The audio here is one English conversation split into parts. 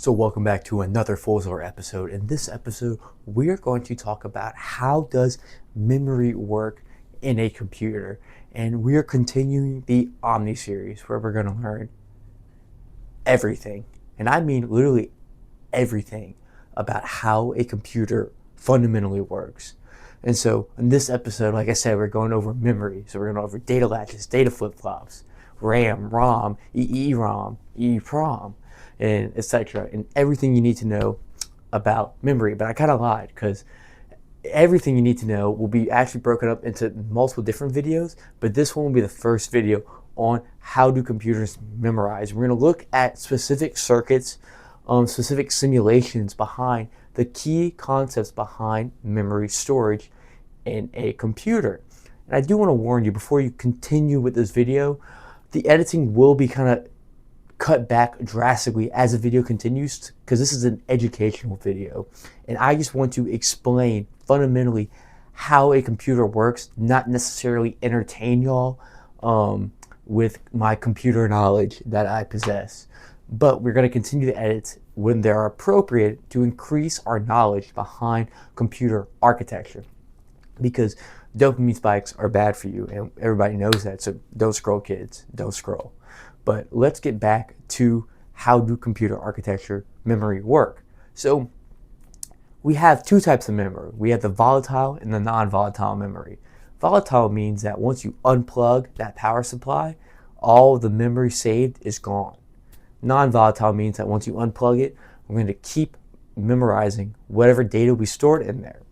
So welcome back to another FullSolar episode. In this episode, we're going to talk about how does memory work in a computer. And we are continuing the OMNI series where we're going to learn everything, and I mean literally everything, about how a computer fundamentally works. And so in this episode, like I said, we're going over memory. So we're going over data latches, data flip-flops, RAM, ROM, EEPROM, EEPROM, and etc. and everything you need to know about memory. But I kind of lied, because everything you need to know will be actually broken up into multiple different videos, but this one will be the first video on how do computers memorize. We're going to look at specific circuits, specific simulations behind the key concepts behind memory storage in a computer. And I do want to warn you, before you continue with this video, the editing will be kind of cut back drastically as the video continues, because this is an educational video and I just want to explain fundamentally how a computer works, not necessarily entertain y'all with my computer knowledge that I possess. But we're going to continue to edit when they're appropriate to increase our knowledge behind computer architecture, because dopamine spikes are bad for you and everybody knows that. So don't scroll, kids, don't scroll. But let's get back to how do computer architecture memory work. So we have two types of memory. We have the volatile and the non-volatile memory. Volatile means that once you unplug that power supply, all the memory saved is gone. Non-volatile means that once you unplug it, we're going to keep memorizing whatever data we stored in there.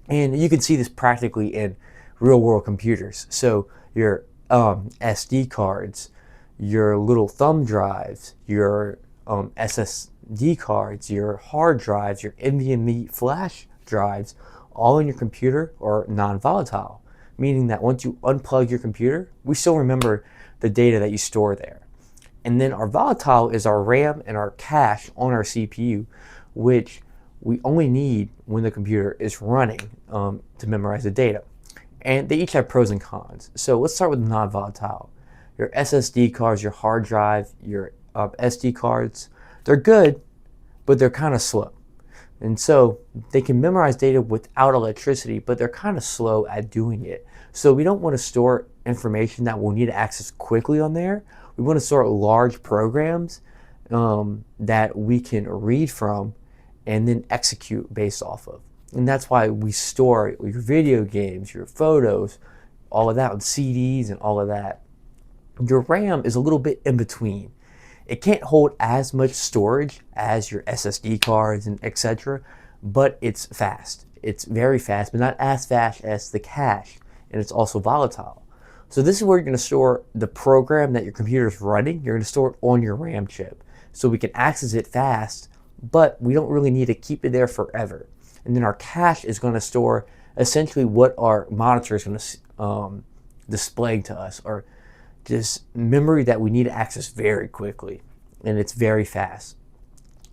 And you can see this practically in real world computers. So your SD cards, your little thumb drives, your SSD cards, your hard drives, your NVMe flash drives, all in your computer are non-volatile, meaning that once you unplug your computer, we still remember the data that you store there. And then our volatile is our RAM and our cache on our CPU, which we only need when the computer is running to memorize the data. And they each have pros and cons. So let's start with non-volatile. Your SSD cards, your hard drive, your SD cards, they're good, but they're kind of slow. And so they can memorize data without electricity, but they're kind of slow at doing it. So we don't want to store information that we'll need to access quickly on there. We want to store large programs that we can read from and then execute based off of. And that's why we store your video games, your photos, all of that on CDs and all of that. Your RAM is a little bit in between. It can't hold as much storage as your SSD cards and etc., but it's fast. It's very fast, but not as fast as the cache, and it's also volatile. So this is where you're going to store the program that your computer is running. You're going to store it on your RAM chip, so we can access it fast, but we don't really need to keep it there forever. And then our cache is going to store essentially what our monitor is going to display to us, or just memory that we need to access very quickly, and it's very fast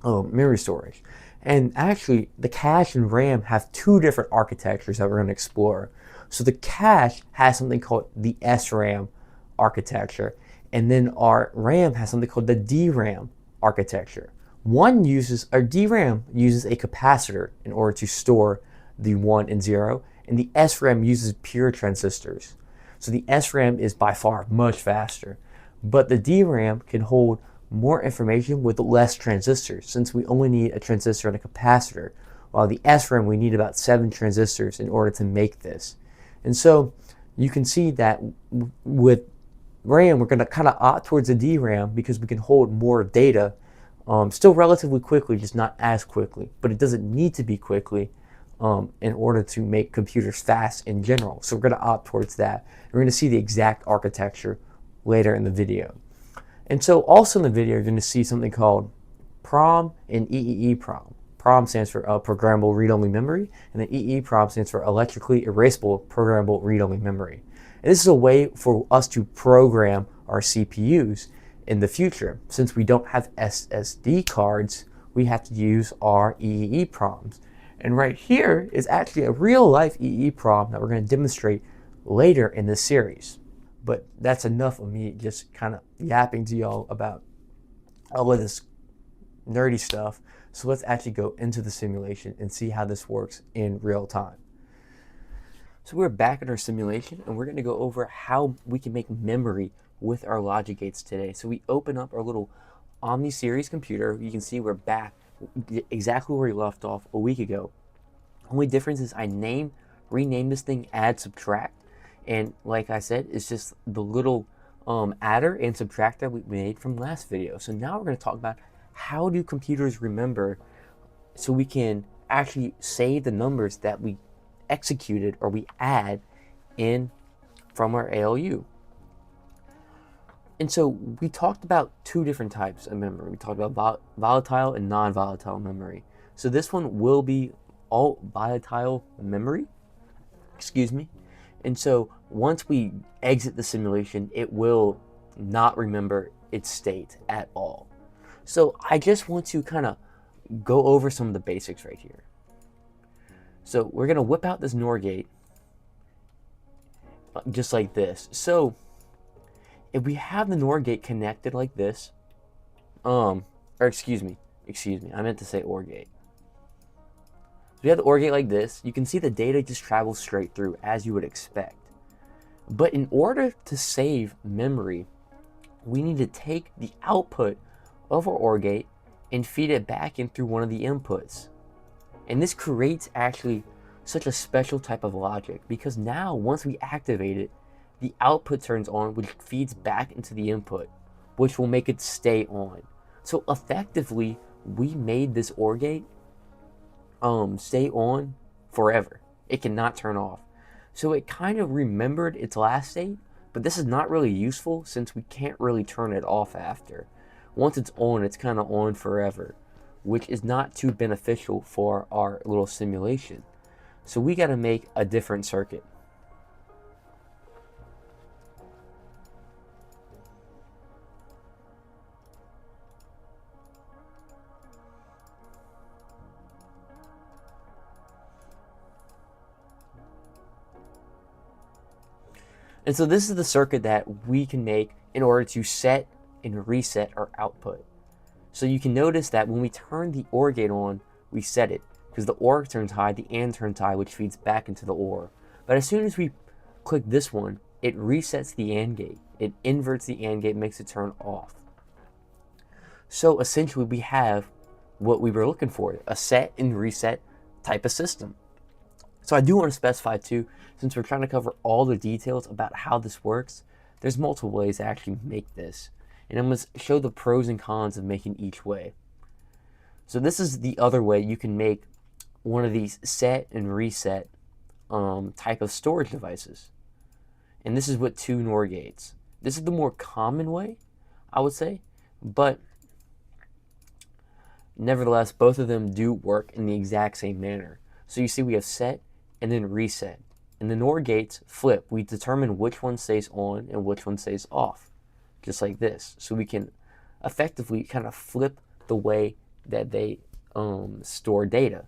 memory storage. And actually, the cache and RAM have two different architectures that we're going to explore. So the cache has something called the SRAM architecture, and then our RAM has something called the DRAM architecture. DRAM uses a capacitor in order to store the 1 and 0, and the SRAM uses pure transistors. So the SRAM is by far much faster, but the DRAM can hold more information with less transistors, since we only need a transistor and a capacitor, while the SRAM we need about 7 transistors in order to make this. And so you can see that with RAM, we're going to kind of opt towards the DRAM because we can hold more data still relatively quickly, just not as quickly, but it doesn't need to be quickly in order to make computers fast in general. So we're going to opt towards that. We're going to see the exact architecture later in the video. And so also in the video, you're going to see something called PROM and EEPROM. PROM stands for Programmable Read-Only Memory, and then EEPROM stands for Electrically Erasable Programmable Read-Only Memory. And this is a way for us to program our CPUs in the future. Since we don't have SSD cards, we have to use our EEPROMs. And right here is actually a real-life EEPROM that we're going to demonstrate later in this series. But that's enough of me just kind of yapping to y'all about all of this nerdy stuff. So let's actually go into the simulation and see how this works in real time. So we're back in our simulation, and we're going to go over how we can make memory with our logic gates today. So we open up our little OMNI Series computer. You can see we're back exactly where we left off a week ago. Only difference is I renamed this thing add subtract, and like I said, it's just the little adder and subtractor we made from last video. So now we're going to talk about how do computers remember, so we can actually save the numbers that we executed or we add in from our ALU. And so we talked about two different types of memory. We talked about volatile and non-volatile memory. So this one will be all volatile memory, excuse me. And so once we exit the simulation, it will not remember its state at all. So I just want to kind of go over some of the basics right here. So we're going to whip out this NOR gate just like this. So if we have the NOR gate connected like this, or excuse me, I meant to say OR gate. So we have the OR gate like this. You can see the data just travels straight through as you would expect. But in order to save memory, we need to take the output of our OR gate and feed it back in through one of the inputs. And this creates actually such a special type of logic, because now once we activate it, the output turns on, which feeds back into the input, which will make it stay on. So effectively, we made this OR gate stay on forever. It cannot turn off. So it kind of remembered its last state, but this is not really useful since we can't really turn it off after. Once it's on, it's kind of on forever, which is not too beneficial for our little simulation. So we got to make a different circuit. And so this is the circuit that we can make in order to set and reset our output. So you can notice that when we turn the OR gate on, we set it, because the OR turns high, the AND turns high, which feeds back into the OR. But as soon as we click this one, it resets the AND gate. It inverts the AND gate, makes it turn off. So essentially we have what we were looking for, a set and reset type of system. So I do want to specify too, since we're trying to cover all the details about how this works, there's multiple ways to actually make this. And I'm going to show the pros and cons of making each way. So this is the other way you can make one of these set and reset type of storage devices. And this is with two NOR gates. This is the more common way, I would say, but nevertheless, both of them do work in the exact same manner. So you see we have set and then reset. And the NOR gates flip. We determine which one stays on and which one stays off, just like this. So we can effectively kind of flip the way that they store data.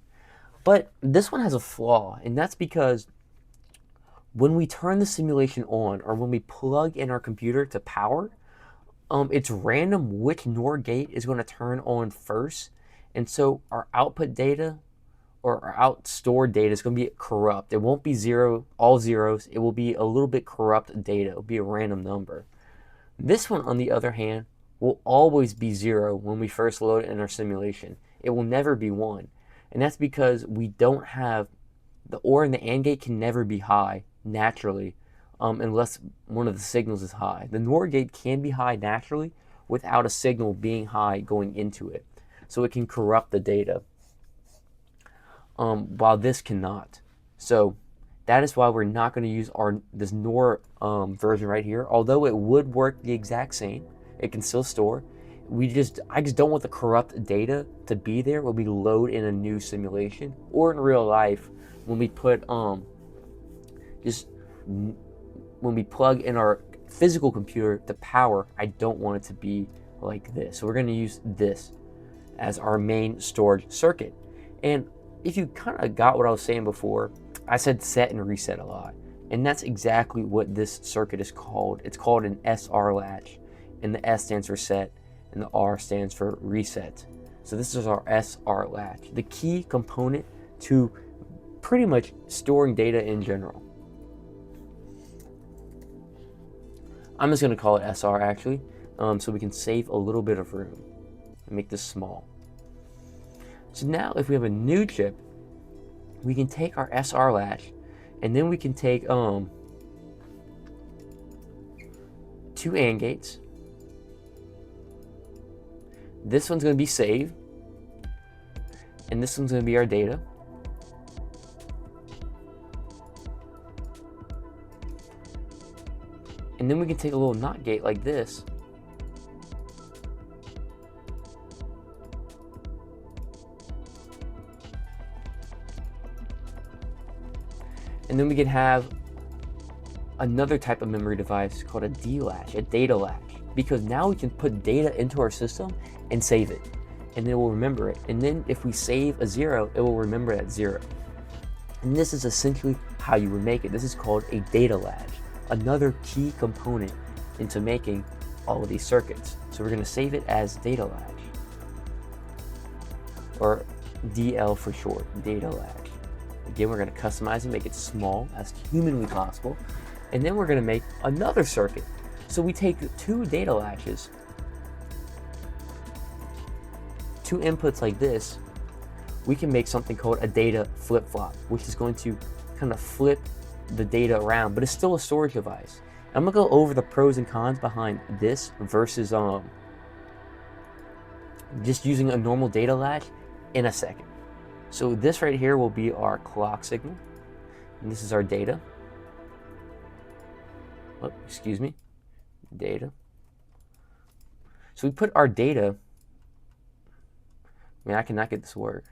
But this one has a flaw, and that's because when we turn the simulation on, or when we plug in our computer to power, it's random which NOR gate is going to turn on first. And so our output data or our out stored data is going to be corrupt. It won't be all zeros. It will be a little bit corrupt data. It will be a random number. This one, on the other hand, will always be 0 when we first load it in our simulation. It will never be 1. And that's because we don't have, the OR and the AND gate can never be high naturally unless one of the signals is high. The NOR gate can be high naturally without a signal being high going into it. So it can corrupt the data, while this cannot. So that is why we're not going to use this NOR version right here. Although it would work the exact same, it can still store. I just don't want the corrupt data to be there when we load in a new simulation, or in real life when we put when we plug in our physical computer to power. I don't want it to be like this. So we're going to use this as our main storage circuit. And if you kind of got what I was saying before, I said set and reset a lot. And that's exactly what this circuit is called. It's called an SR latch. And the S stands for set, and the R stands for reset. So this is our SR latch, the key component to pretty much storing data in general. I'm just going to call it SR actually, so we can save a little bit of room and make this small. So now if we have a new chip, we can take our SR latch, and then we can take 2 AND gates. This one's going to be save, and this one's going to be our data. And then we can take a little NOT gate like this, and then we can have another type of memory device called a D latch, a data latch, because now we can put data into our system and save it, and it will remember it. And then if we save a 0, it will remember that 0. And this is essentially how you would make it. This is called a data latch, another key component into making all of these circuits. So we're going to save it as data latch, or DL for short, data latch. Again, we're going to customize and make it small as humanly possible. And then we're going to make another circuit. So we take 2 data latches, 2 inputs like this, we can make something called a data flip-flop, which is going to kind of flip the data around, but it's still a storage device. I'm going to go over the pros and cons behind this versus just using a normal data latch in a second. So this right here will be our clock signal, and this is our data. Oh, excuse me, data. So we put our data, I mean, I cannot get this to work.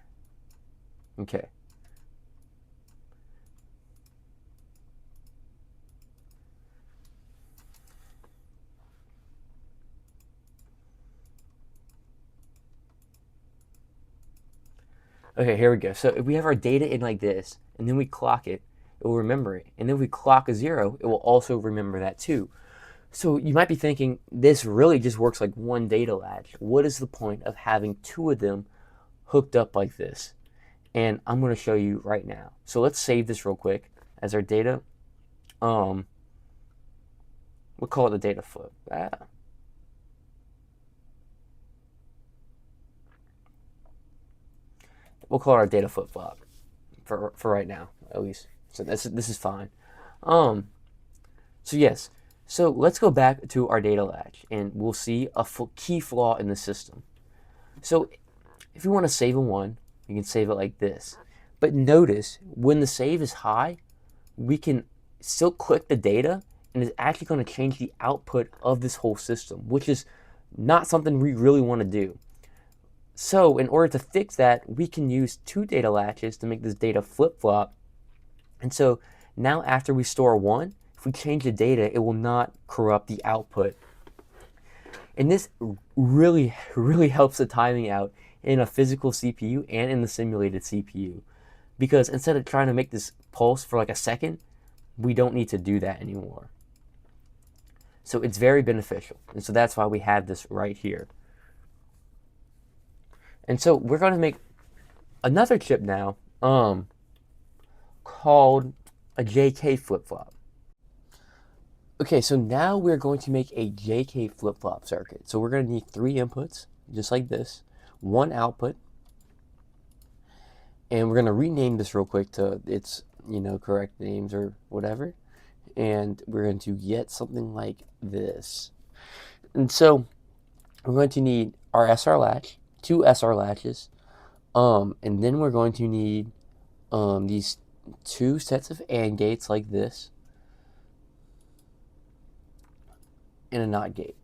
Okay. Okay, here we go. So if we have our data in like this, and then we clock it, it will remember it. And then if we clock a 0, it will also remember that too. So you might be thinking, this really just works like one data latch. What is the point of having 2 of them hooked up like this? And I'm going to show you right now. So let's save this real quick as our data. We'll call it the data flip. We'll call it our data flip-flop for right now, at least. So this is fine. So yes. So let's go back to our data latch, and we'll see a key flaw in the system. So if we want to save a 1, we can save it like this. But notice, when the save is high, we can still click the data, and it's actually going to change the output of this whole system, which is not something we really want to do. So in order to fix that, we can use 2 data latches to make this data flip-flop. And so now after we store 1, if we change the data, it will not corrupt the output. And this really, really helps the timing out in a physical CPU and in the simulated CPU. Because instead of trying to make this pulse for like a second, we don't need to do that anymore. So it's very beneficial. And so that's why we have this right here. And so we're going to make another chip now called a JK flip-flop. Okay, so now we're going to make a JK flip-flop circuit. So we're going to need 3 inputs, just like this, 1 output, and we're going to rename this real quick to its correct names or whatever, and we're going to get something like this. And so we're going to need our SR latch, 2 SR latches, and then we're going to need these 2 sets of AND gates like this, and a NOT gate.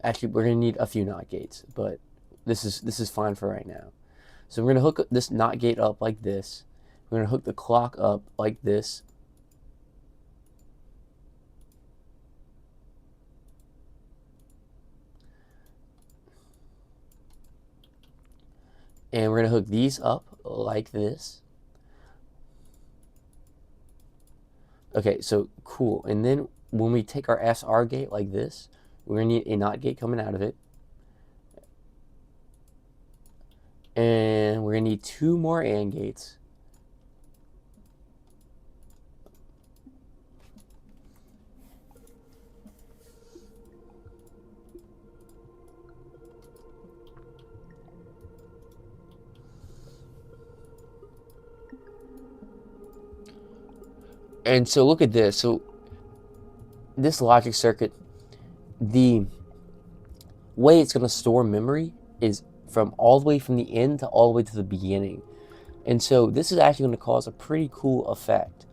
Actually, we're going to need a few NOT gates, but this is fine for right now. So we're going to hook this NOT gate up like this. We're going to hook the clock up like this. And we're going to hook these up like this. Okay, so cool. And then when we take our SR gate like this, we're going to need a NOT gate coming out of it. And we're going to need 2 more AND gates. And so look at this. So this logic circuit, the way it's going to store memory is from all the way from the end to all the way to the beginning. And so this is actually going to cause a pretty cool effect.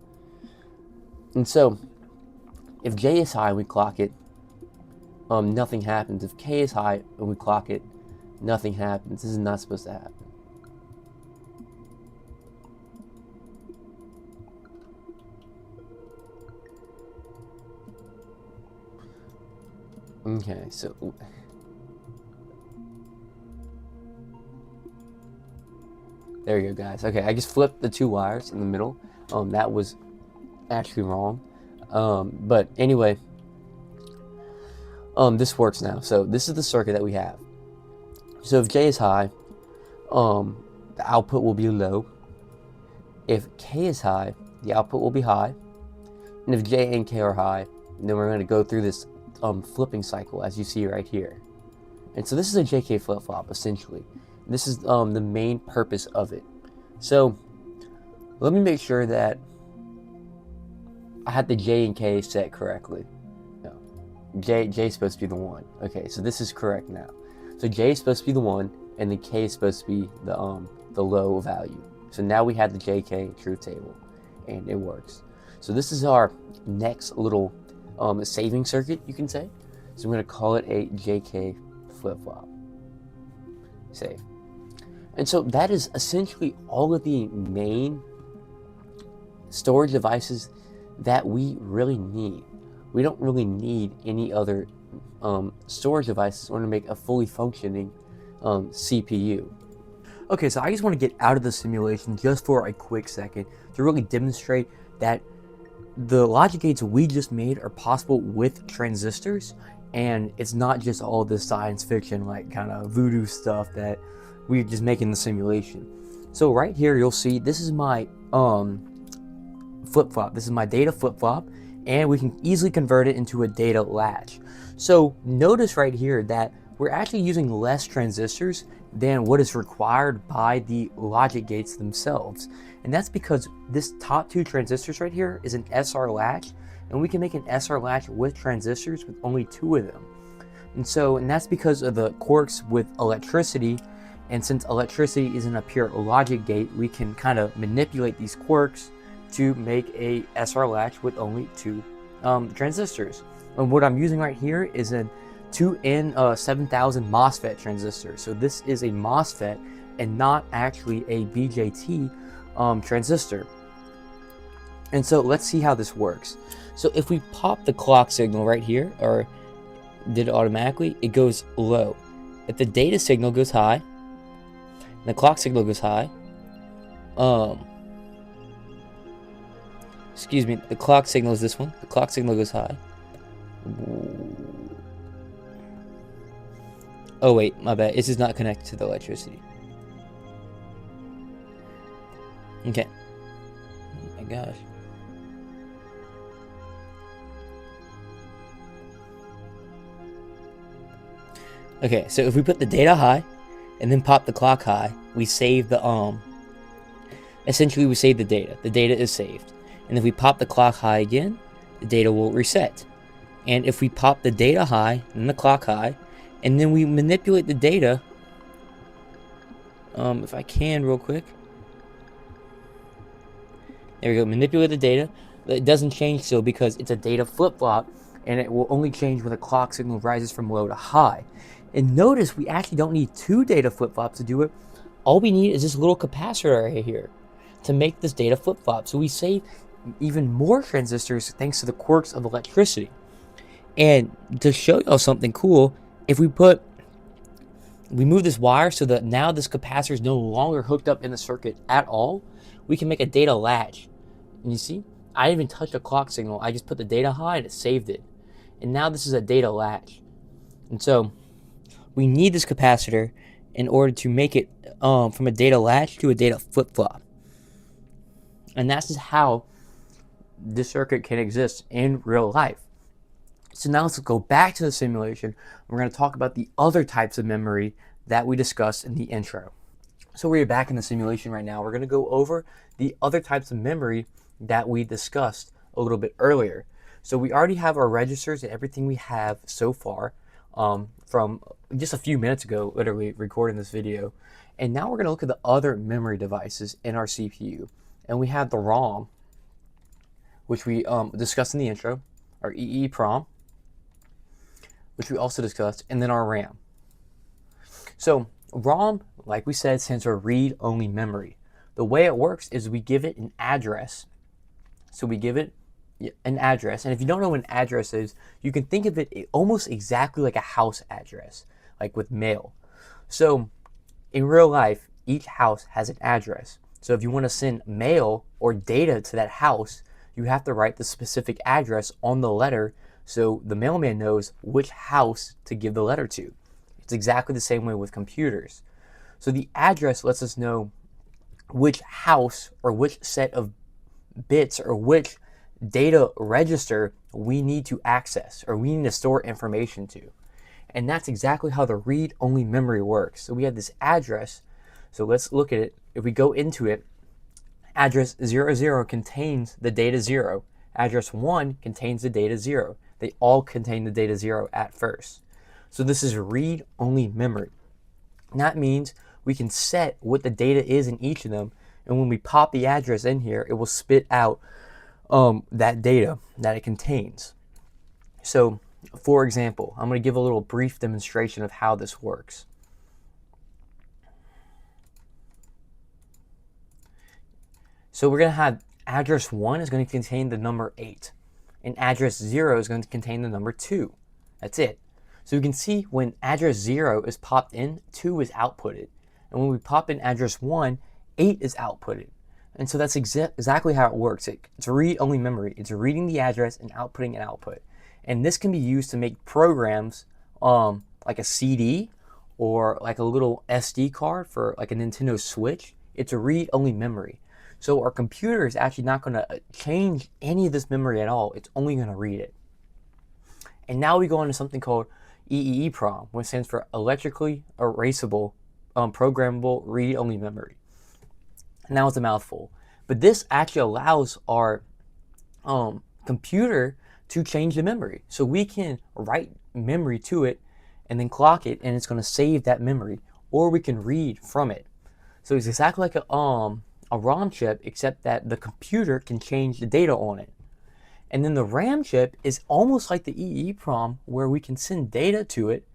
And so if J is high and we clock it, nothing happens. If K is high and we clock it, nothing happens. This is not supposed to happen. Okay, so there you go, guys. Okay, I just flipped the 2 wires in the middle. That was actually wrong. But anyway, this works now. So this is the circuit that we have. So if J is high, the output will be low. If K is high, the output will be high. And if J and K are high, then we're going to go through this flipping cycle, as you see right here. And so this is a JK flip-flop, essentially. This is the main purpose of it. So let me make sure that I had the J and K set correctly. No, J is supposed to be the 1. Okay, so this is correct now. So J is supposed to be the 1, and the K is supposed to be the low value. So now we have the JK truth table, and it works. So this is our next little saving circuit, you can say. So I'm going to call it a JK flip-flop. Save. And so that is essentially all of the main storage devices that we really need. We don't really need any other storage devices in order to make a fully functioning CPU. Okay, so I just want to get out of the simulation just for a quick second to really demonstrate that the logic gates we just made are possible with transistors, and it's not just all this science fiction, like kind of voodoo stuff that we're just making the simulation. So right here, you'll see this is my flip-flop. This is my data flip-flop, and we can easily convert it into a data latch. So notice right here that we're actually using less transistors than what is required by the logic gates themselves. And that's because this top 2 transistors right here is an SR latch, and we can make an SR latch with transistors with only 2 of them. And that's because of the quirks with electricity. And since electricity isn't a pure logic gate, we can kind of manipulate these quirks to make a SR latch with only 2 transistors. And what I'm using right here is a 2N7000 MOSFET transistor. So this is a MOSFET and not actually a BJT transistor. And so let's see how this works. So if we pop the clock signal right here, or did it automatically, it goes low. If the data signal goes high, the clock signal goes high. Excuse me, the clock signal is this one. The clock signal goes high. Oh wait, my bad. This is not connected to the electricity. Okay. Oh my gosh. Okay, so if we put the data high and then pop the clock high, we save the essentially we save the data. The data is saved. And if we pop the clock high again, the data will reset. And if we pop the data high and the clock high, and then we manipulate the data, if I can real quick. There we go, manipulate the data. It doesn't change still because it's a data flip-flop, and it will only change when the clock signal rises from low to high. And notice we actually don't need 2 data flip-flops to do it. All we need is this little capacitor right here to make this data flip-flop. So we save even more transistors thanks to the quirks of electricity. And to show y'all something cool, if we move this wire so that now this capacitor is no longer hooked up in the circuit at all, we can make a data latch. And you see, I didn't even touch the clock signal. I just put the data high and it saved it. And now this is a data latch. And so we need this capacitor in order to make it from a data latch to a data flip-flop. And that's just how this circuit can exist in real life. So now let's go back to the simulation. We're going to talk about the other types of memory that we discussed in the intro. So we're back in the simulation right now. We're going to go over the other types of memory that we discussed a little bit earlier. So we already have our registers and everything we have so far from just a few minutes ago, literally recording this video. And now we're going to look at the other memory devices in our CPU. And we have the ROM, which we discussed in the intro, our EEPROM, which we also discussed, and then our RAM. So ROM, like we said, stands for read-only memory. The way it works is we give it an address. So we give it an address, and if you don't know what an address is, you can think of it almost exactly like a house address, like with mail. So in real life, each house has an address. So if you want to send mail or data to that house, you have to write the specific address on the letter so the mailman knows which house to give the letter to. It's exactly the same way with computers. So the address lets us know which house or which set of bits or which data register we need to access or we need to store information to. And that's exactly how the read-only memory works. So we have this address. So let's look at it. If we go into it, address 00 contains the data 0. Address 1 contains the data 0. They all contain the data 0 at first. So this is read-only memory. And that means we can set what the data is in each of them, and when we pop the address in here, it will spit out that data that it contains. So, for example, I'm going to give a little brief demonstration of how this works. So we're going to have address 1 is going to contain the number 8, and address 0 is going to contain the number 2. That's it. So you can see when address 0 is popped in, 2 is outputted. And when we pop in address 1, 8 is outputted. And so that's exactly how it works. It's read-only memory. It's reading the address and outputting an output. And this can be used to make programs like a CD or like a little SD card for like a Nintendo Switch. It's a read-only memory. So our computer is actually not going to change any of this memory at all. It's only going to read it. And now we go on to something called EEPROM, which stands for electrically erasable programmable read-only memory. Now it's a mouthful, but this actually allows our computer to change the memory. So we can write memory to it and then clock it, and it's going to save that memory, or we can read from it. So it's exactly like a ROM chip, except that the computer can change the data on it. And then the RAM chip is almost like the EEPROM, where we can send data to it,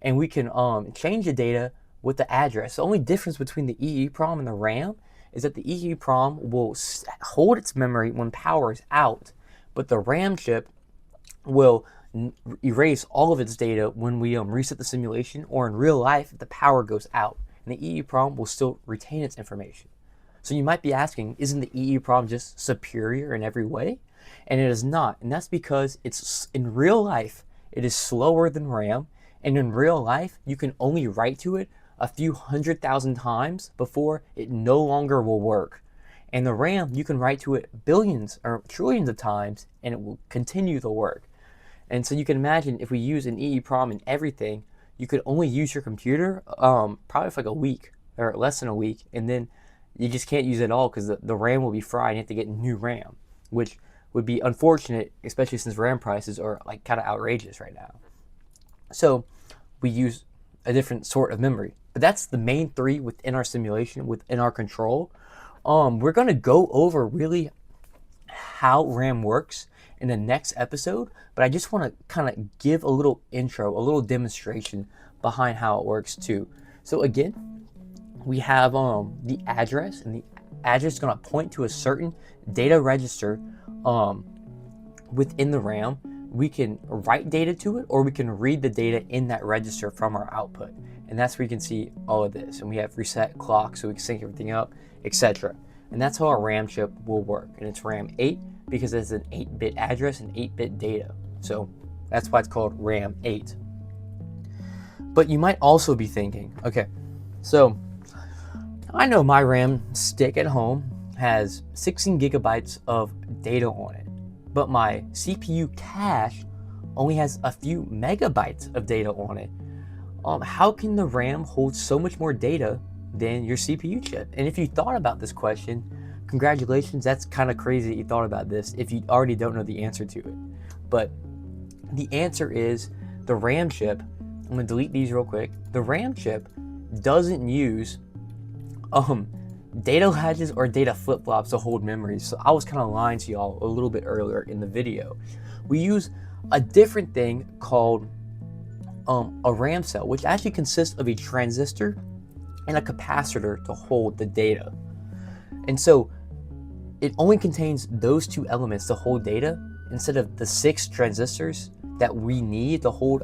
and we can change the data with the address. The only difference between the EEPROM and the RAM is that the EEPROM will hold its memory when power is out, but the RAM chip will erase all of its data when we reset the simulation, or in real life if the power goes out, and the EEPROM will still retain its information. So you might be asking, isn't the EEPROM just superior in every way? And it is not, and that's because it's in real life it is slower than RAM, and in real life you can only write to it a few 100,000 times before it no longer will work. And the RAM, you can write to it billions or trillions of times and it will continue to work. And so you can imagine if we use an EEPROM in everything, you could only use your computer probably for like a week or less than a week, and then you just can't use it at all because the RAM will be fried and you have to get new RAM, which would be unfortunate, especially since RAM prices are like kind of outrageous right now. So we use a different sort of memory. But that's the main three within our simulation, within our control. We're going to go over really how RAM works in the next episode, but I just want to kind of give a little intro, a little demonstration behind how it works too. So again, we have the address, and the address is going to point to a certain data register within the RAM. We can write data to it, or we can read the data in that register from our output. And that's where you can see all of this. And we have reset clock, so we can sync everything up, etc. And that's how our RAM chip will work. And it's RAM 8 because it's an 8-bit address and 8-bit data. So that's why it's called RAM 8. But you might also be thinking, okay, So I know my RAM stick at home has 16 gigabytes of data on it, but my CPU cache only has a few megabytes of data on it. How can the RAM hold so much more data than your CPU chip? And if you thought about this question, congratulations, that's kind of crazy that you thought about this if you already don't know the answer to it. But the answer is the RAM chip. I'm gonna delete these real quick. The RAM chip doesn't use data latches or data flip-flops to hold memory. So I was kind of lying to y'all a little bit earlier in the video. We use a different thing called a RAM cell, which actually consists of a transistor and a capacitor to hold the data. And so it only contains those two elements to hold data instead of the 6 transistors that we need to hold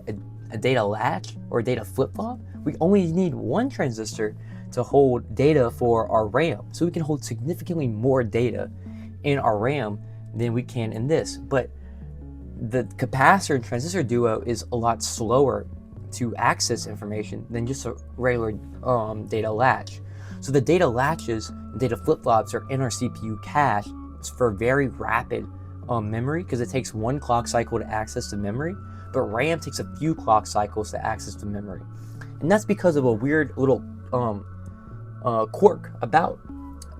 a data latch or a data flip-flop. We only need 1 transistor to hold data for our RAM. So we can hold significantly more data in our RAM than we can in this. But the capacitor and transistor duo is a lot slower to access information than just a regular data latch. So the data latches and data flip-flops are in our CPU cache for very rapid memory, because it takes 1 clock cycle to access the memory, but RAM takes a few clock cycles to access the memory. And that's because of a weird little quirk about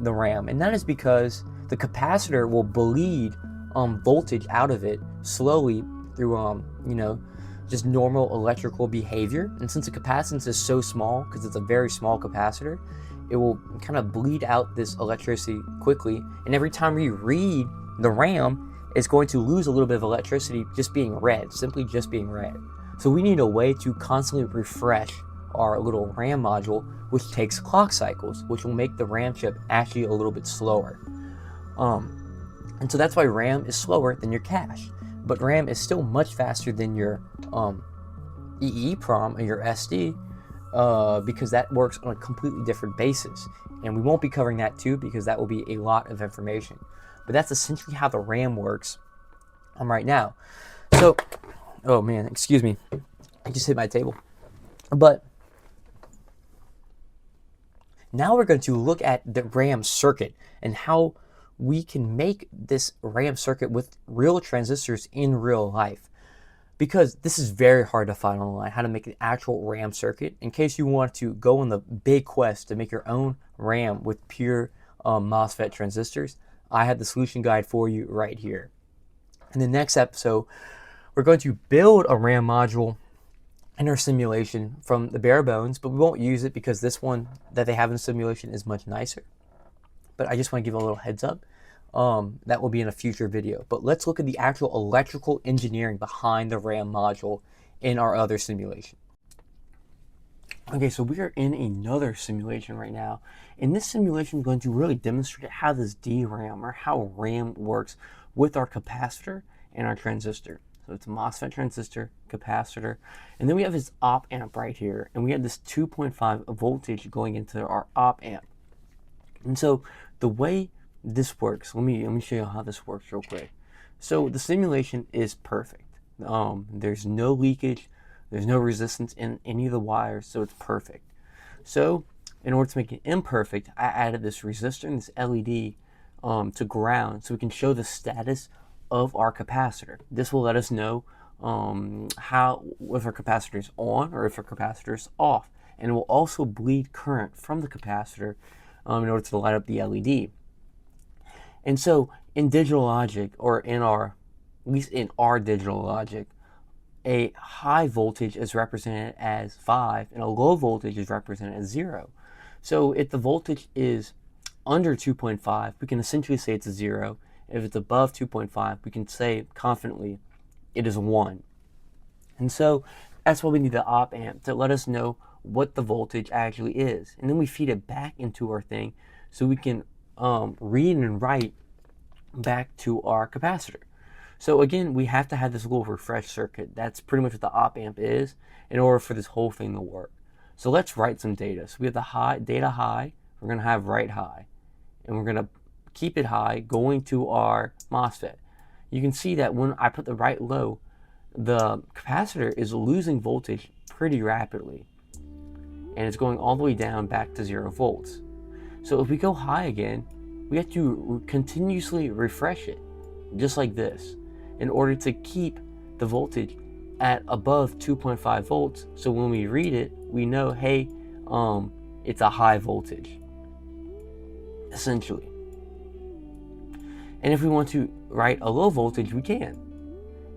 the RAM, and that is because the capacitor will bleed voltage out of it slowly through just normal electrical behavior. And since the capacitance is so small, because it's a very small capacitor, it will kind of bleed out this electricity quickly, and every time we read the RAM, it's going to lose a little bit of electricity just being read, simply just being read. So we need a way to constantly refresh our little RAM module, which takes clock cycles, which will make the RAM chip actually a little bit slower. And so that's why RAM is slower than your cache, but RAM is still much faster than your EEPROM or your SD, because that works on a completely different basis. And we won't be covering that too, because that will be a lot of information. But that's essentially how the RAM works right now. So, oh man, excuse me, I just hit my table. But now we're going to look at the RAM circuit and how we can make this RAM circuit with real transistors in real life. Because this is very hard to find online, how to make an actual RAM circuit. In case you want to go on the big quest to make your own RAM with pure MOSFET transistors, I have the solution guide for you right here. In the next episode, we're going to build a RAM module in our simulation from the bare bones, but we won't use it because this one that they have in the simulation is much nicer. But I just want to give a little heads up. That will be in a future video. But let's look at the actual electrical engineering behind the RAM module in our other simulation. Okay, so we are in another simulation right now. In this simulation, we're going to really demonstrate how this DRAM or how RAM works with our capacitor and our transistor. So it's a MOSFET transistor, capacitor, and then we have this op amp right here, and we have this 2.5 voltage going into our op amp. And so the way this works, let me show you how this works real quick. So the simulation is perfect. There's no leakage, there's no resistance in any of the wires, so it's perfect. So in order to make it imperfect, I added this resistor and this LED to ground, so we can show the status of our capacitor. This will let us know if our capacitor is on or if our capacitor is off, and it will also bleed current from the capacitor in order to light up the LED. And so in digital logic, or at least in our digital logic, a high voltage is represented as 5 and a low voltage is represented as 0. So if the voltage is under 2.5, we can essentially say it's a 0. If it's above 2.5, we can say confidently it is 1. And so that's why we need the op amp, to let us know what the voltage actually is. And then we feed it back into our thing so we can read and write back to our capacitor. So again, we have to have this little refresh circuit. That's pretty much what the op amp is in order for this whole thing to work. So let's write some data. So we have the data high, we're going to have write high, and we're going to keep it high going to our MOSFET. You can see that when I put the write low, the capacitor is losing voltage pretty rapidly. and it's going all the way down back to 0 volts. So if we go high again, we have to continuously refresh it, just like this, in order to keep the voltage at above 2.5 volts. So when we read it, we know, hey, it's a high voltage, essentially. And if we want to write a low voltage, we can.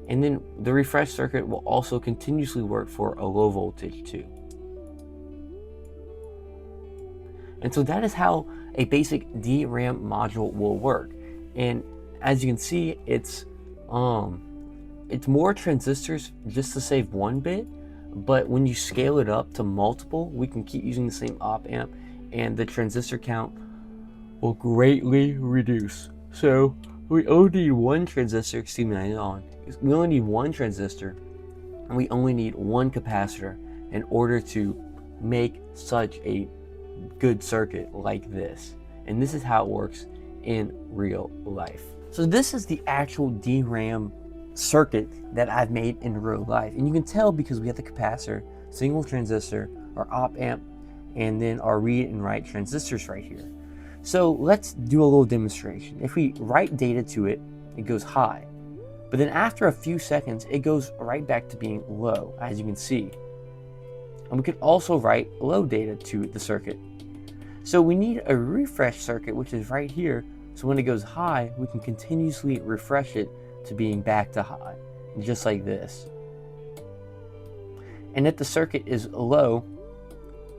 And then the refresh circuit will also continuously work for a low voltage too. And so that is how a basic DRAM module will work. And as you can see, it's more transistors just to save 1 bit, but when you scale it up to multiple, we can keep using the same op amp and the transistor count will greatly reduce. So we only need 1 transistor, we only need 1 transistor, and we only need 1 capacitor in order to make such a good circuit like this. And this is how it works in real life. So this is the actual DRAM circuit that I've made in real life. And you can tell because we have the capacitor, single transistor, our op amp, and then our read and write transistors right here. So let's do a little demonstration. If we write data to it, it goes high. But then after a few seconds, it goes right back to being low, as you can see. And we could also write low data to the circuit. So we need a refresh circuit, which is right here. So when it goes high, we can continuously refresh it to being back to high, just like this. And if the circuit is low,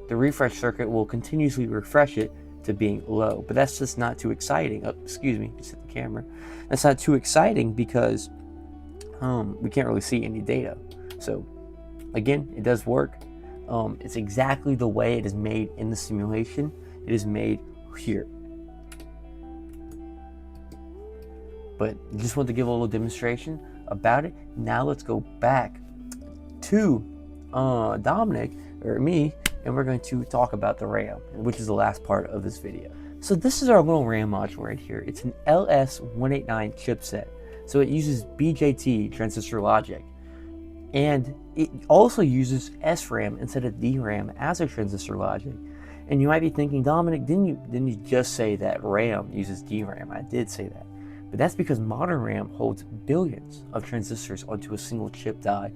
the refresh circuit will continuously refresh it to being low. But that's just not too exciting. Oh, excuse me, just hit the camera. That's not too exciting because we can't really see any data. So again, it does work. It's exactly the way it is made in the simulation. It is made here. But just want to give a little demonstration about it. Now let's go back to Dominic, or me, and we're going to talk about the RAM, which is the last part of this video. So this is our little RAM module right here. It's an LS189 chipset. So it uses BJT, transistor logic. And it also uses SRAM instead of DRAM as a transistor logic. And you might be thinking, Dominic, didn't you just say that RAM uses DRAM? I did say that. But that's because modern RAM holds billions of transistors onto a single chip die.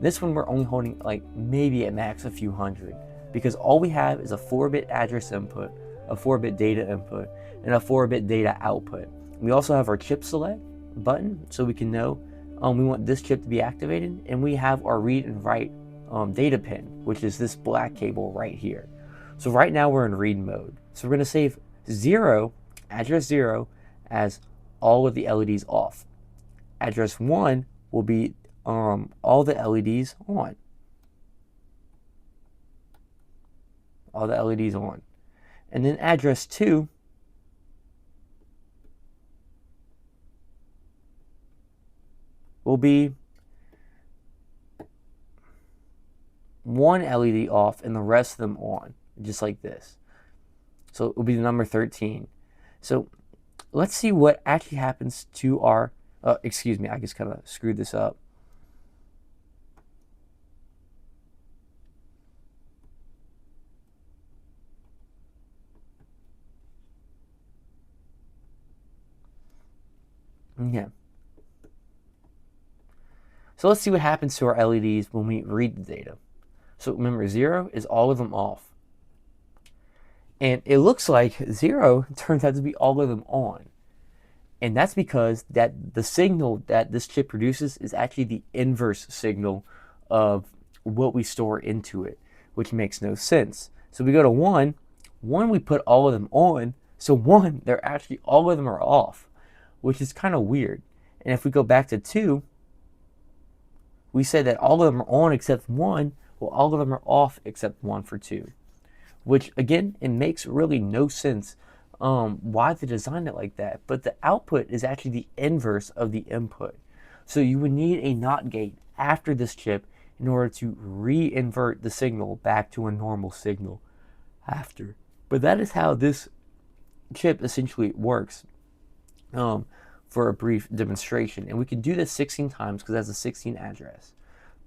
This one we're only holding like maybe at max a few hundred, because all we have is a 4-bit address input, a 4-bit data input, and a 4-bit data output. We also have our chip select button, so we can know we want this chip to be activated, and we have our read and write data pin, which is this black cable right here. So right now we're in read mode. So we're going to save 0, address 0, as all of the LEDs off. Address 1 will be all the LEDs on. All the LEDs on. And then address 2 will be 1 LED off and the rest of them on, just like this. So it will be the number 13. So let's see what actually happens to our, excuse me, I just kind of screwed this up. Yeah. So let's see what happens to our LEDs when we read the data. So remember, 0 is all of them off. And it looks like 0 turns out to be all of them on. And that's because that the signal that this chip produces is actually the inverse signal of what we store into it, which makes no sense. So we go to 1, we put all of them on. So 1, they're actually, all of them are off, which is kind of weird. And if we go back to 2, we said that all of them are on except 1. Well, all of them are off except 1 for 2, which again, it makes really no sense why they designed it like that. But the output is actually the inverse of the input. So you would need a NOT gate after this chip in order to re-invert the signal back to a normal signal after. But that is how this chip essentially works for a brief demonstration. And we can do this 16 times because that's a 16 address.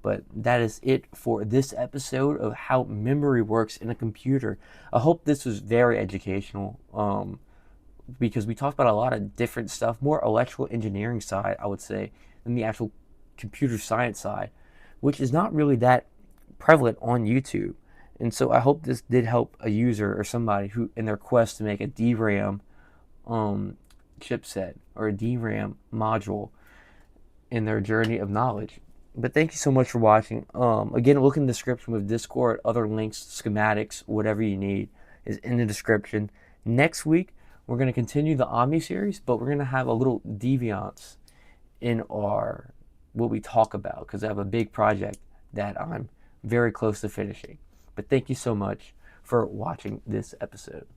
But that is it for this episode of how memory works in a computer. I hope this was very educational, because we talked about a lot of different stuff, more electrical engineering side, I would say, than the actual computer science side, which is not really that prevalent on YouTube. And so I hope this did help a user or somebody who, in their quest to make a DRAM chipset or a DRAM module in their journey of knowledge. But thank you so much for watching. Again, look in the description with Discord, other links, schematics, whatever you need is in the description. Next week, we're going to continue the OMNI series, but we're going to have a little deviance in our what we talk about, because I have a big project that I'm very close to finishing. But thank you so much for watching this episode.